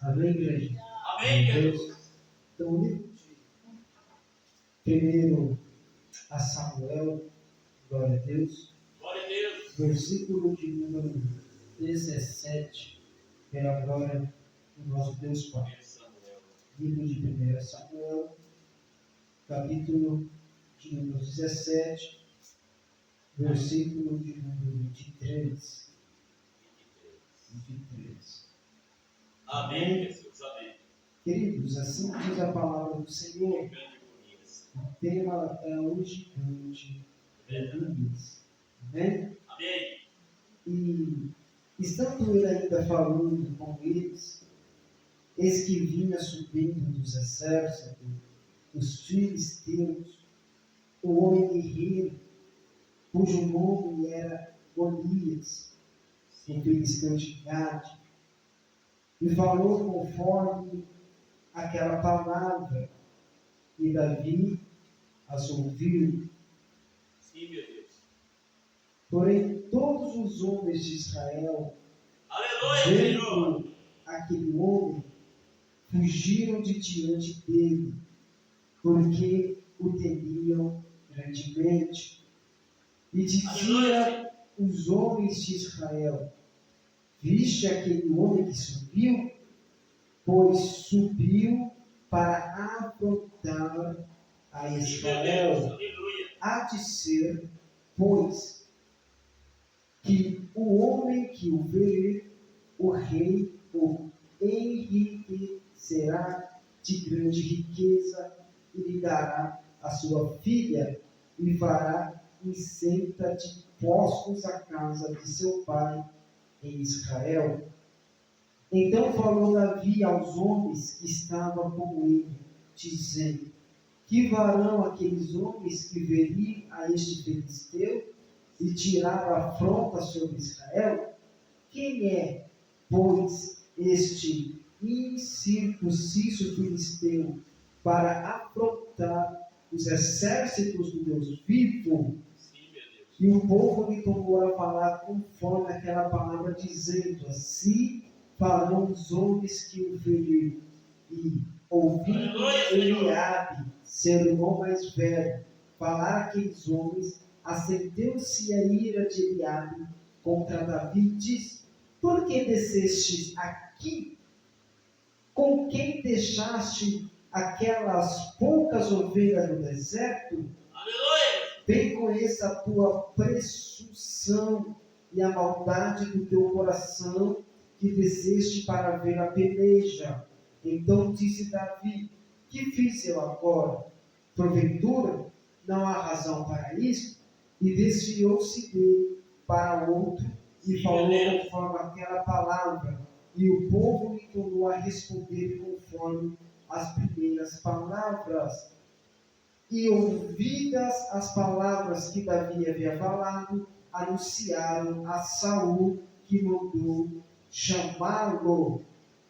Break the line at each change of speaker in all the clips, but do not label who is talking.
Amém, igreja?
Amém,
Deus. Então, o livro primeiro a Samuel, glória a Deus,
glória a Deus.
versículo de número 17, pela glória do nosso Deus Pai. Livro de 1 Samuel, capítulo de número 17, versículo de número 23. 23.
Amém, Jesus, amém.
Queridos, assim diz a palavra do Senhor. O tema é o gigante Elias. Amém?
Amém.
E estando ele ainda falando com eles, eis que vinha subindo dos exércitos, os filisteus, o homem guerreiro, cujo nome era Golias, o filisteu de Gade, e falou conforme aquela palavra, e Davi as ouviu.
Sim, meu Deus.
Porém, todos os homens de Israel,
Aleluia, Senhor.
vendo aquele homem, fugiram de diante dele, porque o temiam grandemente. E dizia os homens de Israel: viste aquele homem que subiu? Pois subiu para afrontar a Israel.
Aleluia.
Há de ser, pois, que o homem que o ver, o rei o enriquecerá de grande riqueza e lhe dará a sua filha e fará isenta de postos a casa de seu pai em Israel. Então falou Davi aos homens que estavam com ele, dizendo: que farão aqueles homens que veriam a este filisteu e tiraram a afronta sobre Israel? Quem é, pois, este incircunciso filisteu para afrontar os exércitos do Deus vivo?
Sim, meu Deus.
E o povo lhe tomou a falar conforme aquela palavra, dizendo: assim farão os homens que o feriram. E ouvindo Eliabe, seu irmão mais velho, falar aqueles homens, acendeu-se a ira de Eliabe contra Davi e disse: por que desceste aqui? Com quem deixaste aquelas poucas ovelhas no deserto?
Aleluia.
Bem conheça a tua presunção e a maldade do teu coração, que desceste para ver a peleja. Então disse Davi: que fiz eu agora? Porventura não há razão para isso? E desviou-se dele para outro e falou conforme aquela palavra. E o povo lhe tornou a responder conforme as primeiras palavras. E ouvidas as palavras que Davi havia falado, anunciaram a Saul, que mandou chamá-lo.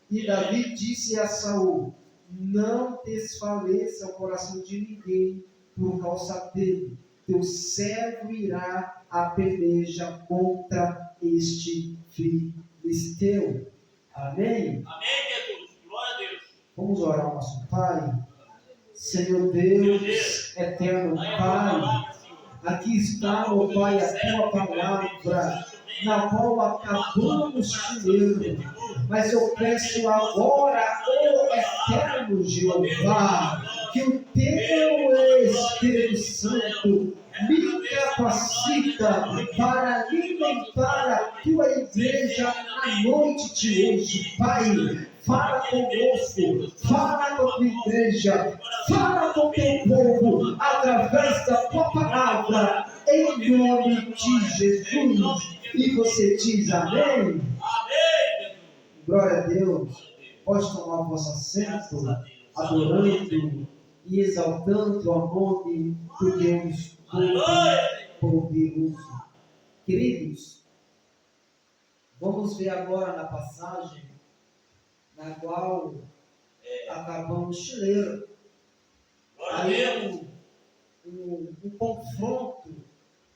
E Davi disse a Saul: não desfaleça o coração de ninguém por causa dele. Teu servo irá à peleja contra este filisteu. Amém?
Amém, Jesus. Glória a Deus.
Vamos orar ao nosso Pai. Senhor Deus, eterno Pai, aqui está, ó Pai, a tua palavra, na qual acabamos de ler. Mas eu peço agora, ó eterno Jeová, que o teu Espírito Santo me capacita para alimentar a tua igreja à noite de hoje, Pai. Fala conosco, fala com a tua igreja, fala com o teu povo, através da tua palavra, em nome de Jesus. E você diz amém?
Amém.
Glória a Deus. Pode tomar o vosso assento, adorando e exaltando ao nome do Deus Todo-Poderoso. Queridos, vamos ver agora na passagem na qual acabamos de ler. Aí um confronto,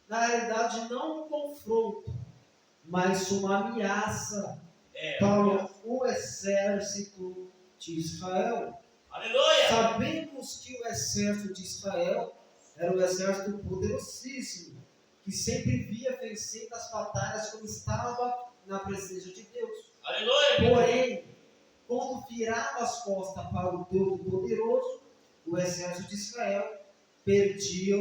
na realidade não um confronto, mas uma ameaça para o exército de Israel.
Aleluia.
Sabemos que o exército de Israel era um exército poderosíssimo, que sempre via vencendo as batalhas quando estava na presença de Deus.
Aleluia.
Porém, quando virava as costas para o Deus poderoso, o exército de Israel perdia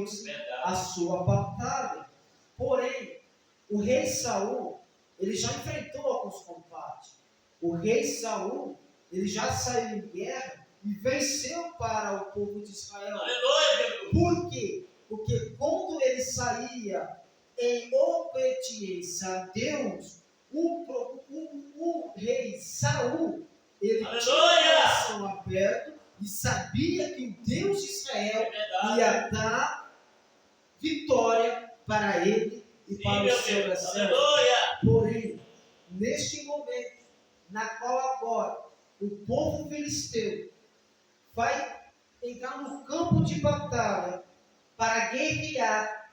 a sua batalha. Porém, o rei Saul, ele já enfrentou alguns combates. O rei Saul, ele já saiu em guerra e venceu para o povo de Israel.
Aleluia.
Por quê? Porque quando ele saía em obediência a Deus, o rei Saul, ele tinha o coração aberto e sabia que o Deus de Israel ia dar vitória para ele e para o seu exército. Porém, neste momento, na qual agora o povo filisteu vai entrar no campo de batalha para guerrear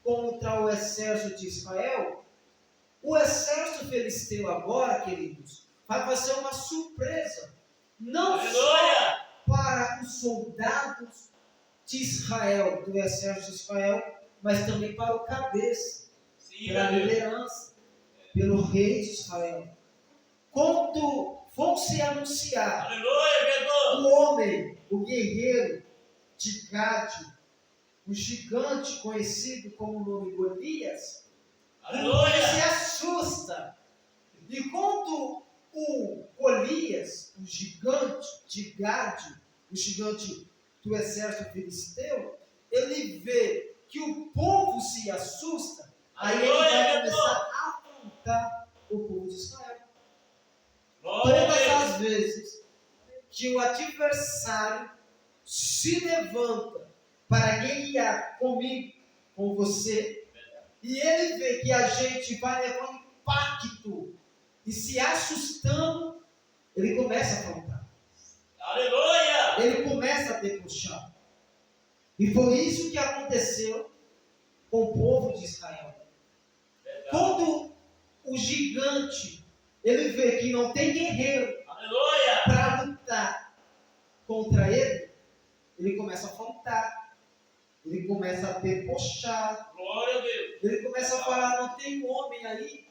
contra o exército de Israel, o exército filisteu agora, queridos, vai fazer uma surpresa. Não só para os soldados de Israel, do exército de Israel, mas também para o cabeça, pela liderança, pelo rei de Israel. Quando vão se anunciar o homem, o guerreiro de Gade, o gigante conhecido como o nome Golias, se assusta. E quando o Golias, o gigante de Gade, o gigante do exército filisteu, ele vê que o povo se assusta, aí ele vai começar a afrontar o povo de Israel. Todas as vezes que o adversário se levanta para guerrear comigo, com você, e ele vê que a gente vai levar um impacto e se assustando, ele começa a afrontar.
Aleluia!
Ele começa a debochar. E foi isso que aconteceu com o povo de Israel. Quando o gigante, ele vê que não tem guerreiro para lutar contra ele, ele começa a afrontar. Ele começa a debochar.
Glória a Deus.
Ele começa a falar, não tem homem aí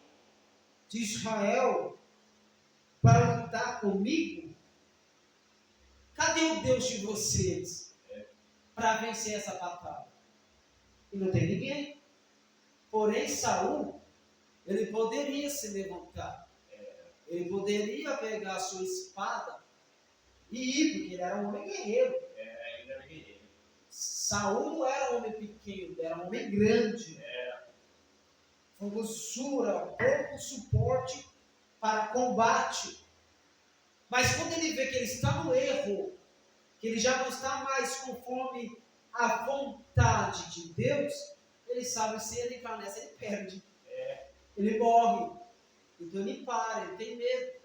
de Israel para lutar comigo? Cadê o Deus de vocês para vencer essa batalha? E não tem ninguém. Porém, Saul, ele poderia se levantar. Ele poderia pegar a sua espada e ir, porque ele era um homem guerreiro.
Ele era guerreiro.
Saul não era um homem pequeno, era um homem grande. Formosura, pouco suporte para combate. Mas quando ele vê que ele está no erro, que ele já não está mais conforme a vontade de Deus, ele sabe que se ele entrar nessa, ele perde. Ele morre. Então ele para, ele tem medo.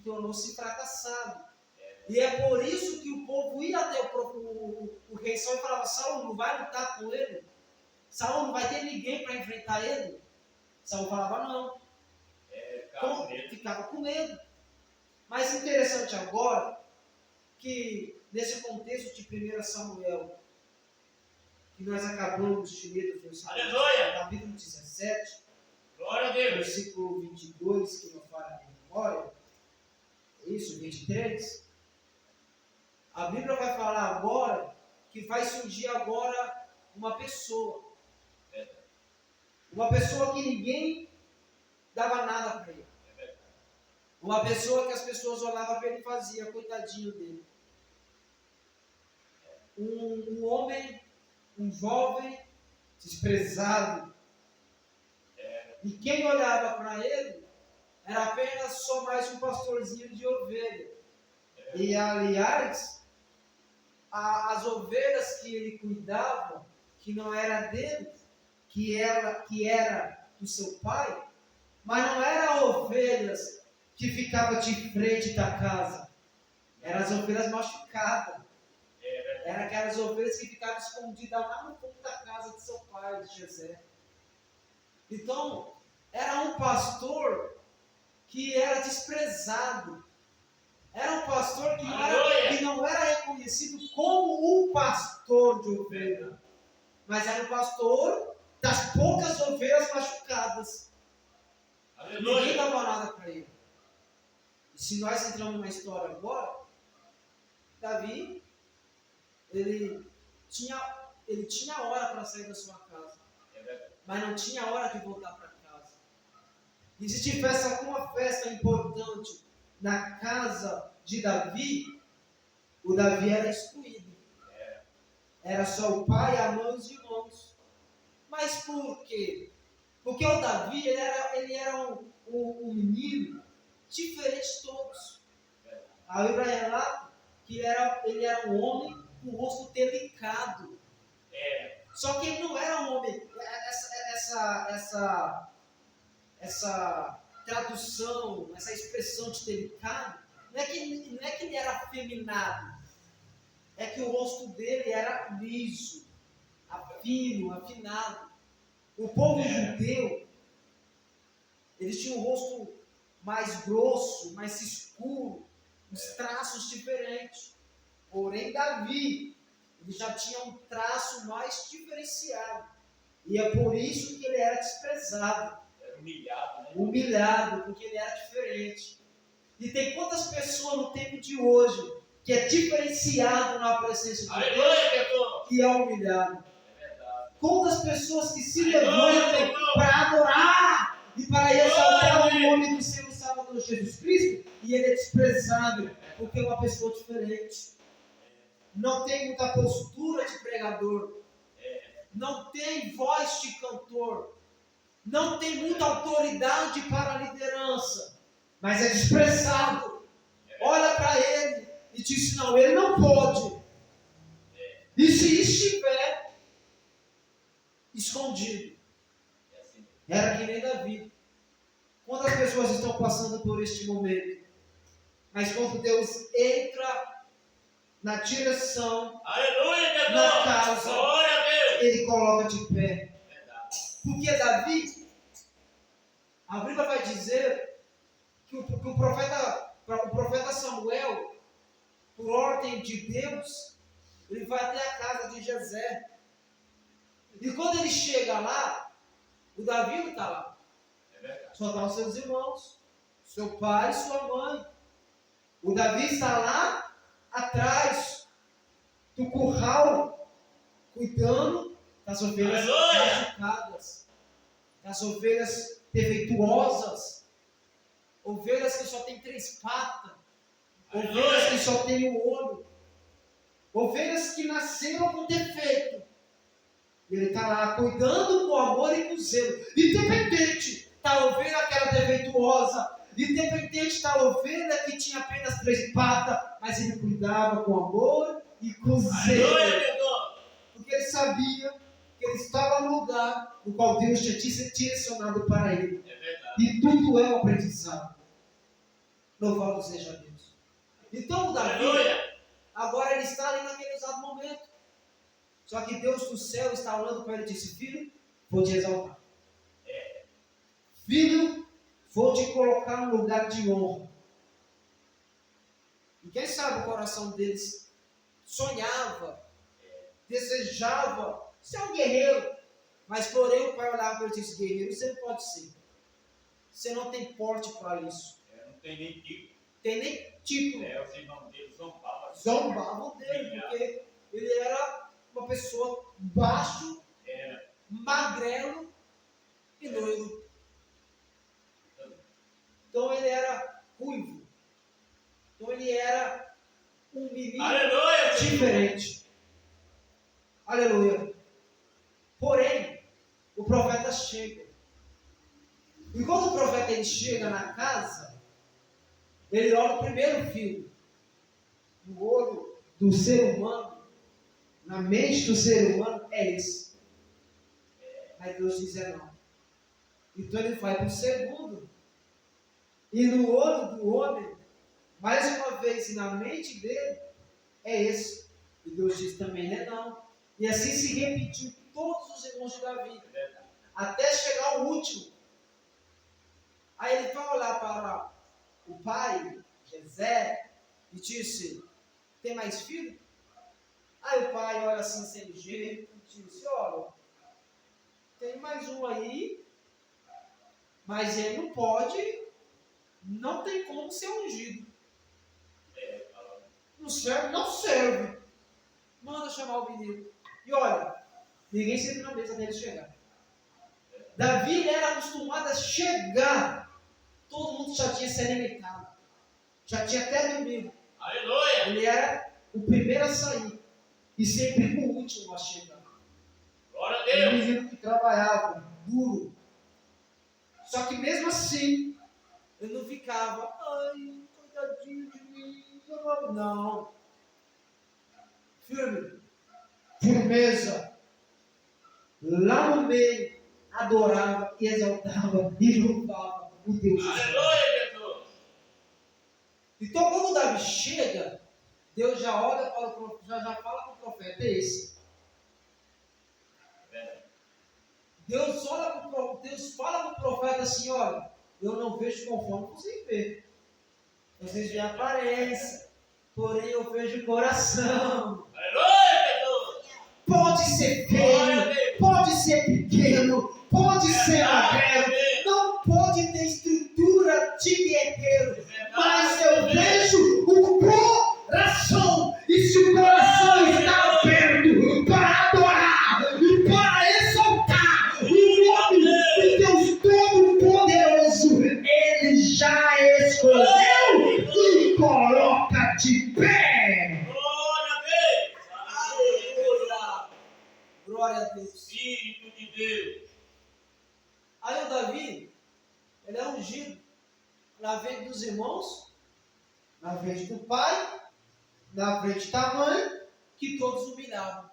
Tornou-se fracassado. E é por isso que o povo ia até o rei Saul e falava, Saul, não vai lutar com ele? Saul, não vai ter ninguém para enfrentar ele? Saul falava, não. Ficava com medo. Mas interessante agora, que nesse contexto de 1 Samuel, que nós acabamos de ler do capítulo 17,
Glória a Deus.
versículo 22, que não falha a memória, isso, 23, a Bíblia vai falar agora que vai surgir agora uma pessoa que ninguém dava nada para ele, uma pessoa que as pessoas olhavam para ele e faziam, coitadinho dele, um homem, um jovem desprezado, e quem olhava para ele era apenas só mais um pastorzinho de ovelha. E aliás, as ovelhas que ele cuidava, que não era dele, que era do seu pai, mas não eram ovelhas que ficavam de frente da casa, eram as ovelhas machucadas, eram aquelas ovelhas que ficavam escondidas lá no fundo da casa de seu pai, de Jessé. Então, era um pastor que era desprezado. Era um pastor que não era reconhecido como um pastor de ovelha, mas era um pastor das poucas ovelhas machucadas. Ninguém dava nada para ele. E se nós entramos na história agora, Davi, ele tinha hora para sair da sua casa, mas não tinha hora de voltar para casa. E se tivesse alguma festa importante na casa de Davi, o Davi era excluído. Era só o pai, a mãe e os irmãos. Mas por quê? Porque o Davi, ele era um menino diferente de todos. A Bíblia relata que ele era um homem com o rosto delicado. Só que ele não era um homem. Essa tradução, essa expressão de delicado, não é que ele era afeminado. É que o rosto dele era liso, fino, afinado. O povo judeu, eles tinham um rosto mais grosso, mais escuro, os traços diferentes. Porém, Davi, ele já tinha um traço mais diferenciado. E é por isso que ele era desprezado.
Era humilhado, né?
Humilhado, porque ele era diferente. E tem quantas pessoas no tempo de hoje que é diferenciado na presença de Deus e é humilhado? Quantas pessoas que se levantam para adorar e para exaltar o nome do Senhor Salvador Jesus Cristo, e ele é desprezado porque é uma pessoa diferente. Não tem muita postura de pregador, não tem voz de cantor, não tem muita autoridade para a liderança, mas é desprezado. Olha para ele e diz: não, ele não pode. E se estiver escondido, era que nem Davi. Quantas pessoas estão passando por este momento? Mas quando Deus entra na direção, na casa, ele coloca de pé. Porque Davi, a Bíblia vai dizer que o profeta Samuel, por ordem de Deus, ele vai até a casa de Jessé. E quando ele chega lá, o Davi não está lá. Só estão os seus irmãos, seu pai e sua mãe. O Davi está lá atrás do curral, cuidando das ovelhas machucadas, das ovelhas defeituosas, ovelhas que só tem 3 patas, ovelhas que só tem um olho, ovelhas que nasceram com defeito. E ele está lá cuidando com amor e com zelo. E de repente está a ovelha aquela defeituosa. E de repente está a ovelha que tinha apenas 3 patas, mas ele cuidava com amor e com zelo. Porque ele sabia que ele estava no lugar no qual Deus tinha direcionado para ele. E tudo é um aprendizado. Louvado seja Deus. Então o Davi, agora ele está ali naquele exato momento. Só que Deus do céu está olhando para ele e disse: filho, vou te exaltar. Filho, vou te colocar no lugar de honra. E quem sabe o coração deles sonhava, desejava ser um guerreiro. Mas porém o pai olhava para ele e disse: guerreiro você não pode ser. Você não tem porte para isso.
Não tem nem título.
Tem nem título.
Os irmãos dele
zombavam dele, porque ele era uma pessoa baixo, magrelo e loiro. Então ele era ruivo. Então ele era um menino diferente. Aleluia. Porém, o profeta chega. E quando o profeta ele chega na casa, ele olha o primeiro filho. No olho do ser humano, na mente do ser humano, é esse. Mas Deus diz não. Então ele vai para o segundo. E no olho do homem, mais uma vez, e na mente dele, é esse. E Deus diz também não. E assim se repetiu todos os irmãos de Davi. Até chegar ao último.
Aí ele foi olhar para o pai, Jessé, e disse: tem mais filho? Aí o pai olha assim sem jeito e disse: olha, tem mais um aí, mas ele não pode, não tem como ser ungido. Não serve, não serve. Manda chamar o menino. E olha, ninguém senta na mesa dele chegar. Davi era acostumado a chegar. Todo mundo já tinha se alimentado. Já tinha até dormido.
Aleluia!
Ele era o primeiro a sair. E sempre o último a chegar.
Glória a
Um
Deus!
menino que trabalhava duro.
Só que mesmo assim, ele não ficava, ai, coitadinho de mim. Não. Firme. Firmeza. Lá no meio, adorava, exaltava e louvava o Deus.
Aleluia, Jesus!
Então, quando Davi chega, Deus já olha para o profeta, já fala para o profeta: é esse. Deus fala para o profeta assim: olha, eu não vejo conforme vocês veem. Vocês veem a aparência, porém eu vejo o coração.
Aleluia, Jesus!
Pode ser feio, pode ser pequeno, pode ser magrelo, não pode ter estrutura de guerreiro, mas eu vejo o coração. E se o coração está aberto para adorar e para exaltar o nome do Deus Todo-Poderoso, Ele já escolheu e coloca de pé.
Glória a Deus!
Aleluia! Glória a Deus.
Espírito de Deus!
Aí o Davi, ele é ungido na frente dos irmãos,
Na frente do pai, na frente da mãe.
que todos humilhavam.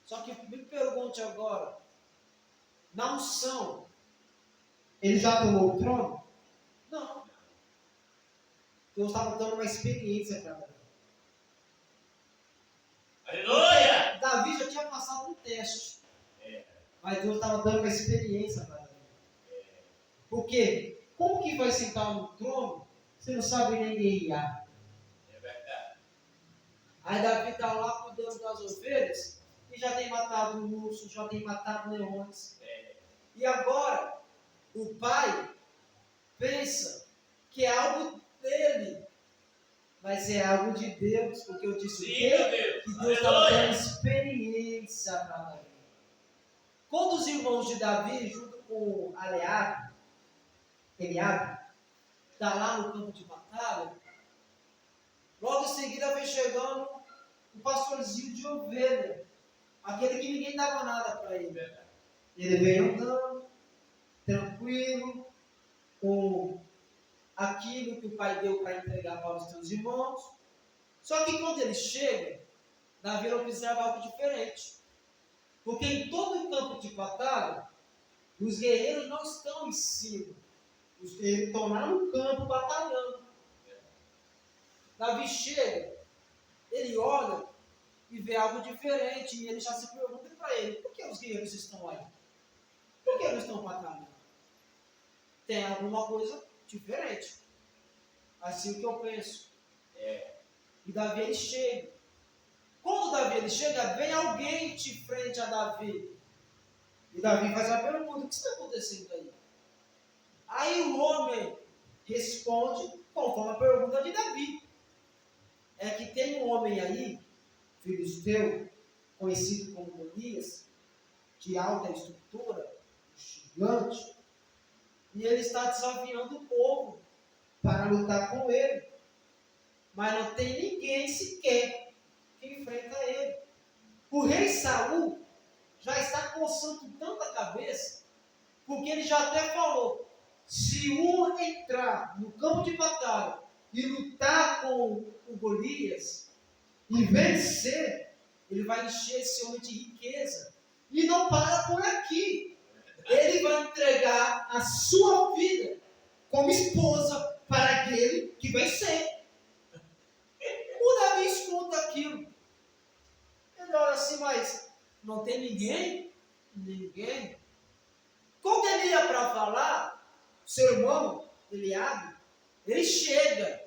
Só que me pergunte agora, na unção,
Ele já tomou o trono?
não. Deus estava dando uma experiência para Davi.
Aleluia!
Davi já tinha passado um teste,
É.
mas Deus estava dando uma experiência para Davi. Por quê? Como que vai sentar no trono, você não sabe nem guerrear?
É verdade.
Aí Davi está lá cuidando das ovelhas e já tem matado um urso, já tem matado leões. E agora, o pai pensa que é algo dele, mas é algo de Deus, porque eu disse o
Sim,
quê?
meu Deus!
Que Deus estava
Aleluia!
dando experiência para Davi. Quando os irmãos de Davi, junto com Eliabe, está lá no campo de batalha, logo em seguida vem chegando um pastorzinho de ovelha, aquele que ninguém dava nada para ele. Ele vem andando, tranquilo, com aquilo que o pai deu para entregar para os seus irmãos. Só que quando ele chega, Davi observa algo diferente. Porque em todo o campo de batalha, os guerreiros não estão em cima. Os guerreiros estão lá no campo batalhando. Davi chega, ele olha e vê algo diferente. E ele já se pergunta para ele: por que os guerreiros estão aí? Por que eles estão batalhando? Tem alguma coisa diferente. Assim que eu penso. E Davi ele chega. Quando Davi ele chega, vem alguém de frente a Davi. E Davi faz a pergunta: o que está acontecendo aí? Aí o homem responde conforme a pergunta de Davi. É que tem um homem aí, filisteu, conhecido como Golias, de alta estrutura, gigante, e ele está desafiando o povo para lutar com ele. Mas não tem ninguém sequer que enfrenta ele. O rei Saul já está coçando tanto a cabeça, porque ele já até falou: se um entrar no campo de batalha e lutar com o Golias e vencer, ele vai encher esse homem de riqueza. E não para por aqui. Ele vai entregar a sua vida como esposa para aquele que vencer. O Davi escuta aquilo. Ele olha assim: mas não tem ninguém? Ninguém. Quando ele ia para falar, ele chega.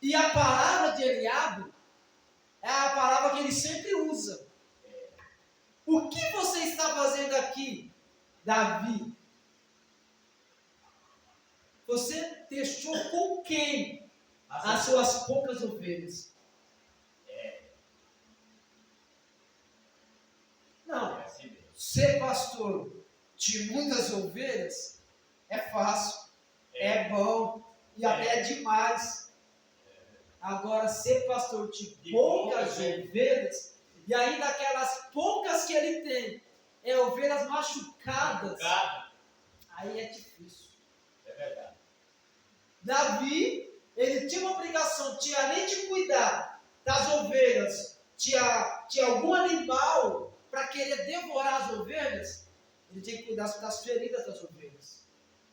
E a palavra de Eliabe é a palavra que ele sempre usa. O que você está fazendo aqui, Davi? Você deixou com quem as suas poucas ovelhas? Não,
É assim mesmo.
ser pastor de muitas ovelhas é fácil, é bom e até é demais. Agora, ser pastor de poucas ovelhas, e ainda aquelas poucas que ele tem, é ovelhas machucadas,
Cara,
aí é difícil.
é verdade.
Davi, ele tinha uma obrigação, tinha além de cuidar das ovelhas, tinha algum animal para querer devorar as ovelhas, ele tinha que cuidar das feridas das ovelhas.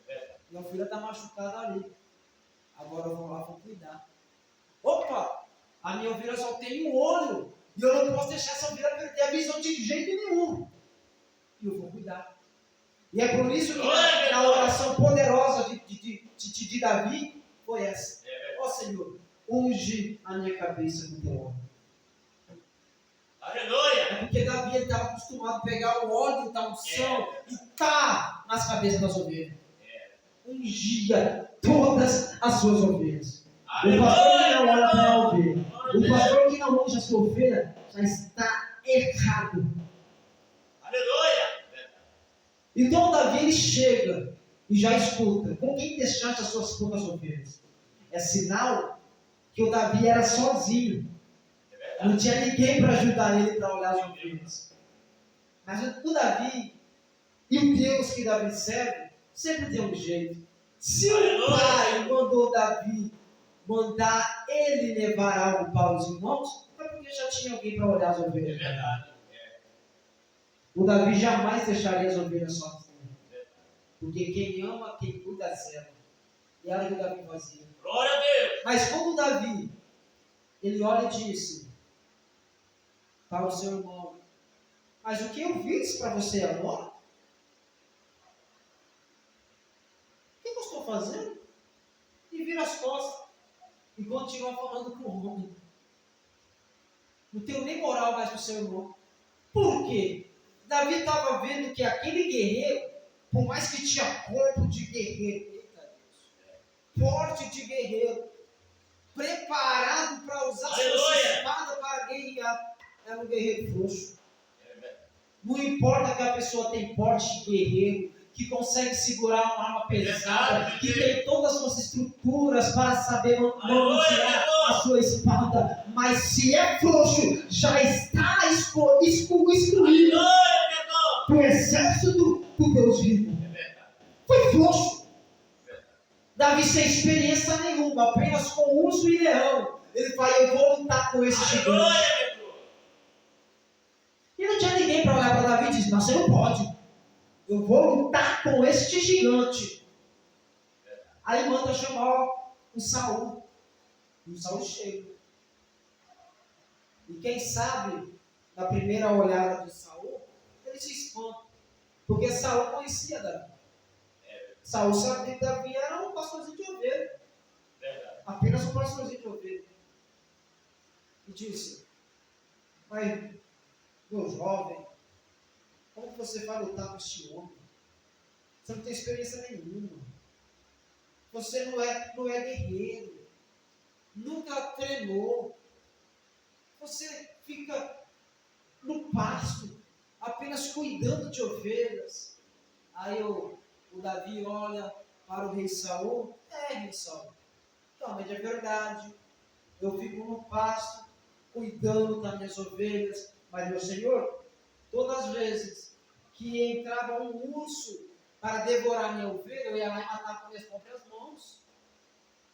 É verdade.
E a ovelha está machucada ali. Agora eu vou lá, vou cuidar. Opa, a minha ovelha só tem um olho, e eu não posso deixar essa ovelha perder a visão de jeito nenhum. E eu vou cuidar. E é por isso que na oração poderosa de Davi foi essa. Ó Senhor, unge a minha cabeça com teu óleo.
Aleluia.
É porque Davi estava acostumado a pegar o óleo da unção e tá nas cabeças das ovelhas. Ungia todas as suas ovelhas. O pastor que não olha para a ovelha, o pastor que não unge a sua ovelha, já está errado.
Aleluia.
Então Davi ele chega e já escuta: com quem deixaste as suas poucas ovelhas? É sinal que o Davi era sozinho. Não tinha ninguém para ajudar ele para olhar as ovelhas. Mas o Davi e o Deus que Davi serve sempre tem um jeito. Se o pai mandou Davi mandar ele levar algo para os irmãos, é porque já tinha alguém para olhar as
É
ovelhas.
verdade.
O Davi jamais deixaria as ovelhas sozinhas. Porque quem ama, quem cuida serve. E era o que o Davi fazia.
Glória a Deus.
Mas quando Davi, ele olha e disse para o seu irmão: mas o que eu fiz para você agora? O que eu estou fazendo? E vira as costas e continua falando com o homem. Não tenho nem moral mais para o seu irmão. Por quê? Davi estava vendo que aquele guerreiro, por mais que tinha corpo de guerreiro, eita Deus, porte de guerreiro, preparado para usar sua espada para guerrear, era um guerreiro frouxo. Não importa que a pessoa tem porte de guerreiro, que consegue segurar uma arma pesada, que tem todas as suas estruturas para saber manusear a sua espada, mas se é frouxo, já está excluído do exército do Deus vivo. Foi frouxo. Davi sem experiência nenhuma, apenas com urso e leão. Ele fala: eu vou lutar com esse gigante. E não tinha ninguém para olhar para Davi e dizer: não, você não pode. Eu vou lutar com este gigante. Aí manda chamar o Saul. E o Saul chega. E quem sabe, na primeira olhada de Saul, ele se espanta. Porque Saul conhecia Davi. Saul sabia que Davi era um pastorzinho de ovelha. Apenas um pastorzinho de ovelha. E disse: mas, meu jovem, como você vai lutar com este homem? Você não tem experiência nenhuma. Você não é guerreiro. Nunca treinou. Você fica no pasto, apenas cuidando de ovelhas. Aí o Davi olha para o rei Saul. Rei Saul, realmente é verdade. Eu fico no pasto, cuidando das minhas ovelhas. Mas, meu senhor, todas as vezes que entrava um urso para devorar minha ovelha, eu ia lá e matava com minhas próprias mãos.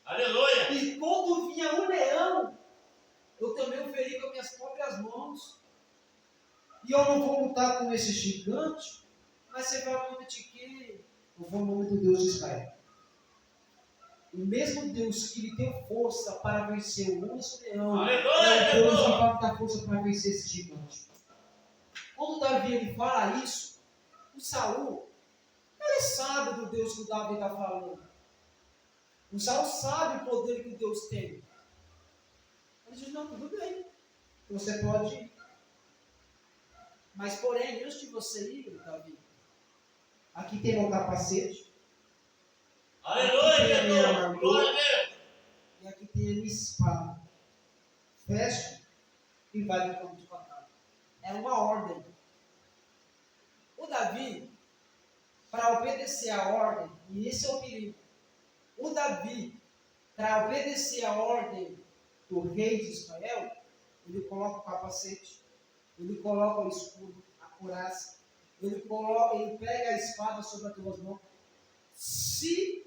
Aleluia.
E quando vinha um leão, eu também o feri com minhas próprias mãos. E eu não vou lutar com esse gigante, mas você vai ao nome de quem? Eu vou ao nome do Deus de Israel. O mesmo Deus que lhe deu força para vencer o urso e o leão, é o Deus que vai dar força para vencer esse gigante. Quando Davi ele fala isso, o Saul, ele sabe do Deus que o Davi está falando. O Saul sabe o poder que Deus tem. Ele diz, não, tudo bem. Você pode ir. Mas, porém, antes de você ir, Davi,
Aqui tem meu capacete.
Aleluia, Jesus. Glória a Deus.
E aqui tem a minha espada. Feche e vai no campo de batalha.
é uma ordem. O Davi, para obedecer a ordem, e esse é o perigo. O Davi, para obedecer a ordem do rei de Israel, ele coloca o capacete, ele coloca o escudo, a couraça, ele pega a espada sobre as duas mãos. Se